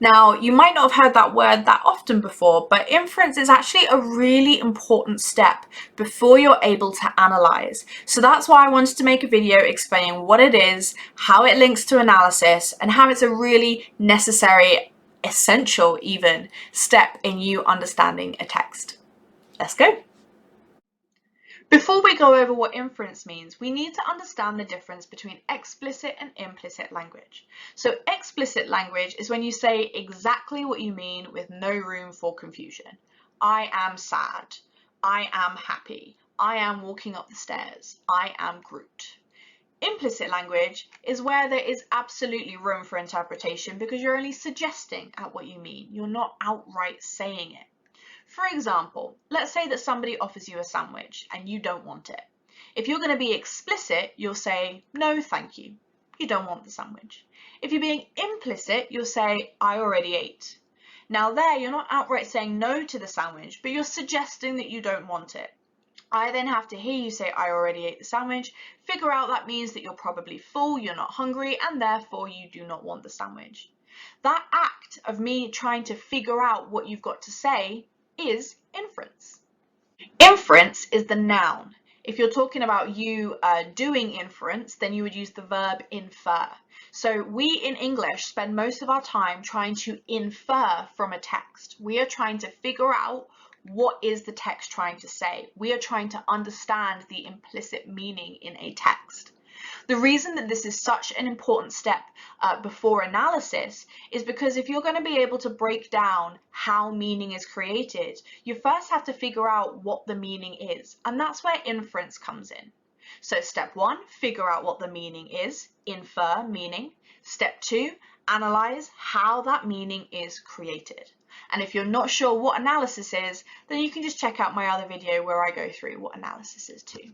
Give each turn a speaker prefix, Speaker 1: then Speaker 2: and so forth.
Speaker 1: Now, you might not have heard that word that often before, but inference is actually a really important step before you're able to analyze. So that's why I wanted to make a video explaining what it is, how it links to analysis, and how it's a really necessary, essential even, step in you understanding a text. Let's go. Before we go over what inference means, we need to understand the difference between explicit and implicit language. So explicit language is when you say exactly what you mean with no room for confusion. I am sad. I am happy. I am walking up the stairs. I am Groot. Implicit language is where there is absolutely room for interpretation because you're only suggesting at what you mean. You're not outright saying it. For example, let's say that somebody offers you a sandwich and you don't want it. If you're going to be explicit, you'll say, no, thank you. You don't want the sandwich. If you're being implicit, you'll say, I already ate. Now there, you're not outright saying no to the sandwich, but you're suggesting that you don't want it. I then have to hear you say, I already ate the sandwich, figure out that means that you're probably full, you're not hungry, and therefore you do not want the sandwich. That act of me trying to figure out what you've got to say is inference. Inference is the noun. If you're talking about you doing inference, then you would use the verb infer. So we in English spend most of our time trying to infer from a text. We are trying to figure out what is the text trying to say. We are trying to understand the implicit meaning in a text. The reason that this is such an important step before analysis is because if you're going to be able to break down how meaning is created, you first have to figure out what the meaning is, and that's where inference comes in. So step 1, figure out what the meaning is, infer meaning. Step 2, analyze how that meaning is created. And if you're not sure what analysis is, then you can just check out my other video where I go through what analysis is too.